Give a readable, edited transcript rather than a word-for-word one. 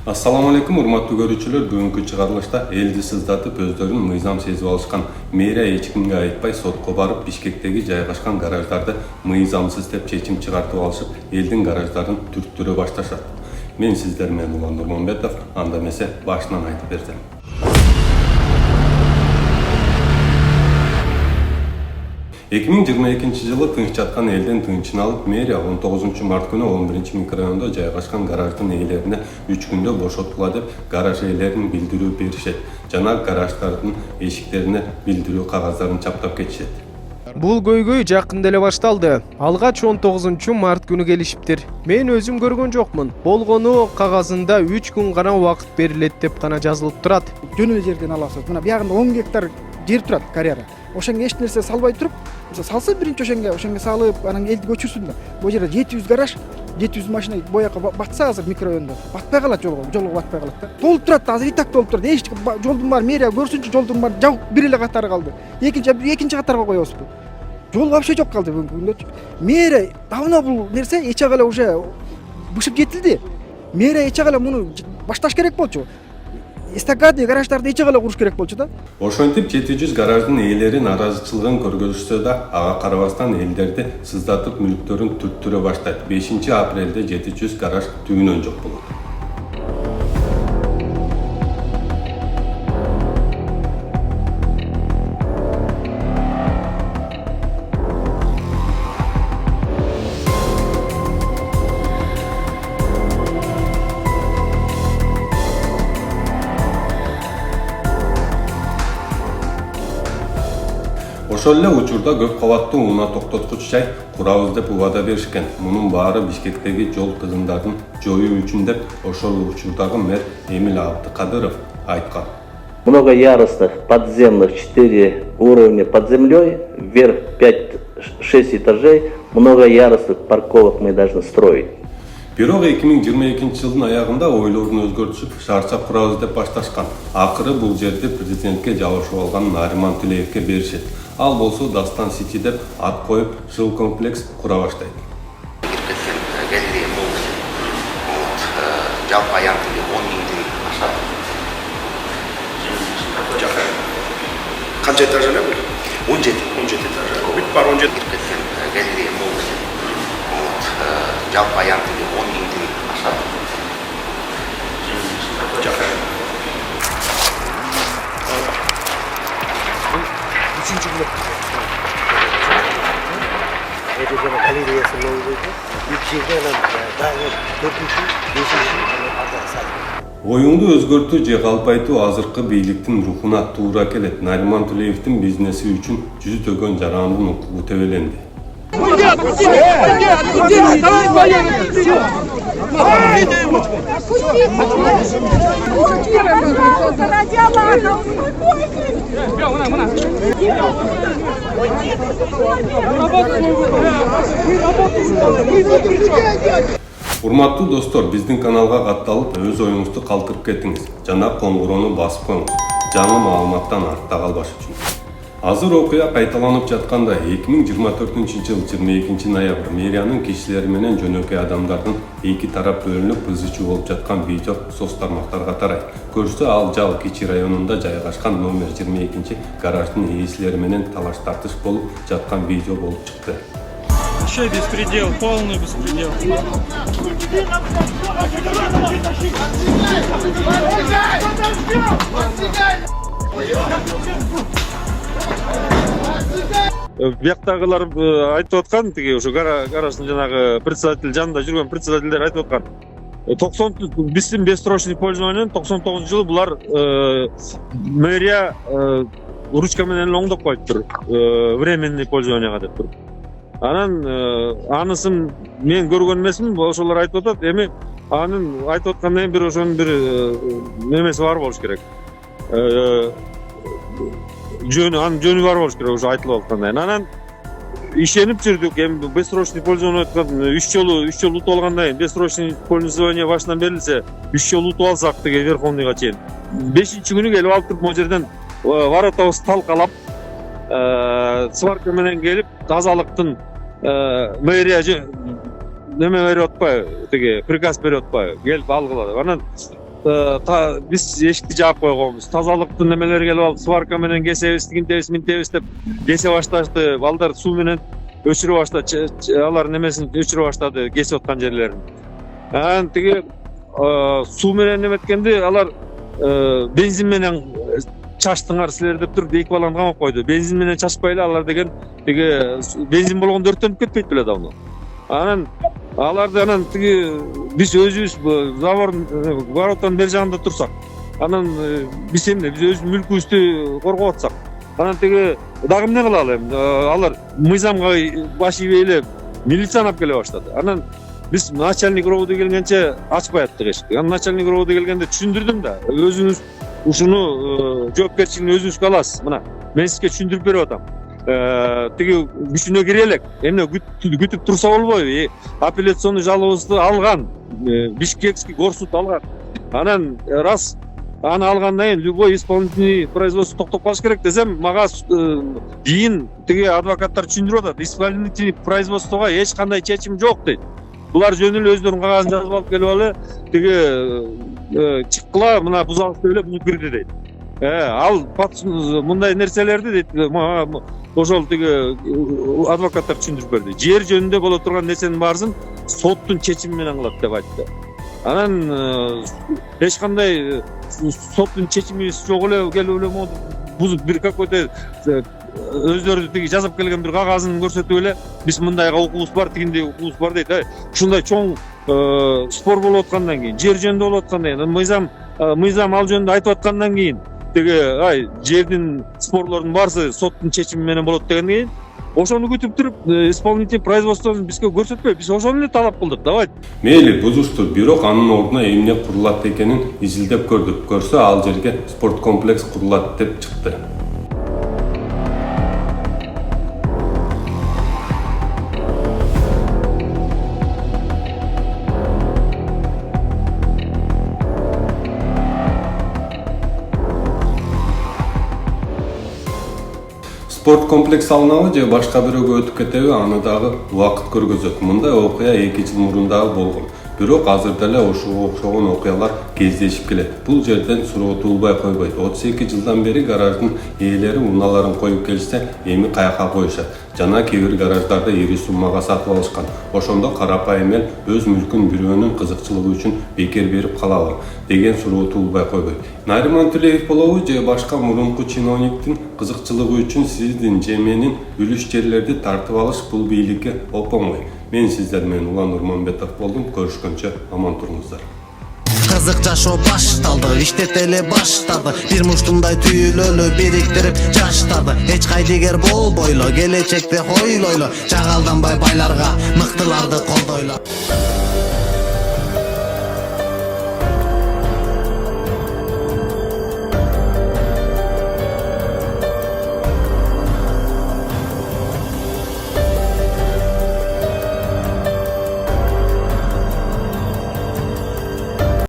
Assalamu alaikum, урматтуу көрүүчүлөр. Бүгүнкү чыгарылышта элди сыздатып өздөрүн мыйзам сезип алышкан мэрия эч кимге айтпай сотко барып Бишкектеги жайгашкан гараждарды мыйзамсыз деп чечим чыгартып алышып, элдин гараждарын түрттүрө башташат. Мен сиздер менен Улан Нурманбетов, анда эмесе башынан айтып берсем. 2022 жылы тынч жаткан элдин тынчын алып, мэрия 19 март күнү 11 микрорайондо жайгашкан гараждын ээлерине 3 күндө бошотула деп гараж ээлерин билдирүү беришет. Жана гараждардын эшиктерине билдирүү кагаздарын чаптап кетишет. Бул көйгөй жакында эле башталды. Алгач 19 март күнү келишиптир. Мен өзүм көргөн жокмун. Болгону кагазында 3 күн гана убакыт берилет деп гана жазылып турат. Жөн эле жерден аласыз. Мына биягында 10 гектар жер турат карьера. Ошонго эч нерсе салбай туруп, салса биринчи ошонго салып, анан элди көчүрсүн да. Бул жерде 700 гараж, 700 машина бояка батса азыр микрорайондо. Батпай калат жолго батпай калат да. Толуп турат, азыр и так толуп турат. Эч жолдун баары мэрия көрсүнчү, жолдун баары жабык бир эле катары калды. Экинчи катарга коебузбу? Жол вообще жок калды бүгүнкү күндө. Мэрия давно бул нерсе эч ак эле уже бышып жетилди. Мэрия эч ак эле муну башташ керек болчу. Эстакадный гараждарды эч ак эле куруш керек болчу да. Ошентип 700 гараждын ээлери наразычылыгын көргөзүшсө да, ага карабастан элдерди сыздатып мүлктөрүн түрттүрө баштайт. 5 апрелде 700 гараж түгүнөн жок болот. Ошол эле учурда көп кабаттуу унаа токтоткуч жай курабыз деп убада беришкен. Мунун баары Бишкектеги жол тыгындарын жоюу үчүн деп ошол учурдагы мэр Эмиль Абдыкадыров айткан. Многоярусных подземных 4 уровня под землей, вверх 5-6 этажей, многоярусных парковок мы должны строить. Бирок 2022 жылдын аягында ойлорун өзгөртүшүп, шаарча курабыз деп башташкан. Акыры бул жерди президентке жабышып алган Нариман Тилеевке беришет. Ал болсо Дастан Сити деп ат коюп, жыл комплекс кура баштайт. Галерея полностью. Жалпы аян тили 10 миңден ашат. Канча этаж эле бул? 17 этаж. Бүт бар 17 галерея полностью. Жалпы аян тили 10 миңден ашат. Üçüncü blok. Edebiyan galereyası oldu. Yüksekten daima 4-cü, 5-ci Оюңду өзгөртүү же калпайтуу азыркы бийликтин рухуна туура келет. Нариман Тилеевдин бизнеси үчүн жүздөгөн жарандын укугу тебеленди. Урматтуу достор, биздин каналга катталып, өз оюңузду калтырып кетиңиз жана коңгуроону басып коюңуз. Жаңы маалыматтан артта калбаш үчүн. Азыр окуя кайталанып жатканда 2024 жыл 22 ноябрь мэриянын кишилери менен жөнөкөй адамдардын эки тарап бөлүнүп ызы-чуу болуп жаткан видео соц тармактарга тарайт. Көрсө ал жал Кичи районунда жайгашкан номер 22 гараждын ээсилери менен талаш тартыш болуп жаткан видео болуп чыкты. Вообще беспредел, полный беспредел. Бияктагылар айтып аткан, тиги ошо гараждын жанагы председатель жанында жүргөн председательдер айтып аткан. 90 биздин бессрочный пользование 99 жылы булар мэрия ручка менен оңдоп коюптур. Временный пользованияга деп туруп. Анан анысын мен көргөн эмесмин, ошолор айтып атат. Эми анын айтып аткандан бир ошонун бир немеси бар болуш керек. Жөнү бар болуш керек, ошо айтылып аткандай. Анан ишенип жүрдүк. Эми бессрочный пользование 3 жолу утуп алгандан кийин бессрочный пользование башынан берилсе, 3 жолу утуп алсак деге верховныйга чейин. 5-күнү келип алып туруп, могу жерден воротабыз талкалап, сварка менен келип, тазалыктын мэрия неме берип атпайбы, тиги приказ берип атпайбы, келип алгыла деп. Анан биз эшикти жаап койгонбуз. Тазалыктын немелери келип алып, сварка менен кесебиз, тигинтебиз, минтебиз деп кесе башташты. Балдар суу менен өчүрүп баштады, алар немесин өчүрүп баштады, кесип аткан жерлерин. Анан тиги суу менен неметкенде алар бензин менен чачтыңар силер деп туруп эки баланы камап койду. Бензин менен чачпайлы алар деген тиги бензин болгондо өрттөнүп кетпейт беле давно. Анан аларды анан тиги биз өзүбүз воротонун бери жагында турсак, анан биз эмне биз өз мүлкүбүздү коргоп атсак, анан тиги дагы эмне кылалы эми? Алар мыйзамга баш ийбей милицияны алып келе баштады. Анан биз начальник роуду келгенче ачпай аттык эшикти. Анан начальник роуду келгенде түшүндүрдүм да, өзүңүз ушуну жоопкерчилигин өзүңүзгө аласыз. Мына мен сизге түшүндүрүп берип атам. Тиги күчүнө кире элек. Эмне күтүп турса болбойбу? Апелляционный жалобыбызды алган. Бишкекский горсуд алган. Анан раз аны алгандан кийин любой исполнительный производство токтоп калыш керек десем, мага кийин тиги адвокаттар түшүндүрүп атат. Исполнительный производствого эч кандай чечим жок дейт. Булар жөн эле өздөрүнүн кагазын жазып алып келип алып, тиги чыккыла мына бузалышты эле бузуп кирди дейт. Ал мындай нерселерди дейт, ошол тиги адвокаттар түшүндүрүп берди. Жер жөнүндө боло турган нерсенин баарысын соттун чечими менен кылат деп айтты. Анан эч кандай соттун чечими жок эле келип эле бузуп бир какой-то өздөрү тиги жазып келген бир кагазын көрсөтүп эле биз мындайга укугубуз бар, тигиндей укугубуз бар дейт. Ушундай чоң спор болуп аткандан кийин, жер жөнүндө болуп аткандан кийин, мыйзам ал жөнүндө айтып аткандан кийин, тиги жердин спорлордун баарысы соттун чечими менен болот дегенден кийин, ошону күтүп туруп исполнительный производствону бизге көрсөтпөй, биз ошону эле талап кылдык. Давай. Мейли бузушту, бирок анын ордуна эмне курулат экенин изилдеп көрдүк. Көрсө ал жерге спорт комплекс курулат деп чыкты. Спорт комплекс салынабы же башка бирөөгө өтүп кетеби, аны дагы убакыт көргөзөт. Мындай окуя 2 жыл мурун дагы болгон. Бирок азыр деле ошого окшогон окуялар кездешип келет. Бул жерден суроо туулбай койбойт. 32 жылдан бери гараждын ээлери унааларын коюп келишсе, эми каяка коюшат? Жана кээ бир гараждарда ири суммага сатып алышкан. Ошондо карапайым эл өз мүлкүн бирөөнүн кызыкчылыгы үчүн бекер берип калабы деген суроо туулбай койбойт. Нариман Тулеев болобу же башка мурунку чиновниктин кызыкчылыгы үчүн сиздин же менин үлүш жерлерди тартып алыш бул бийликке оңой. Мен сиздер менен Улан Нурманбетов болдум. Көрүшкөнчө аман туруңуздар. Кызык жашоо башталды, иштетели баштады. Бир муштундай түйүлөлү бириктирип жаштады. Эч кайдыгер болбойлу, келечекте хойлойлу. Жагалданбай байларга мыктыларды колдойлу.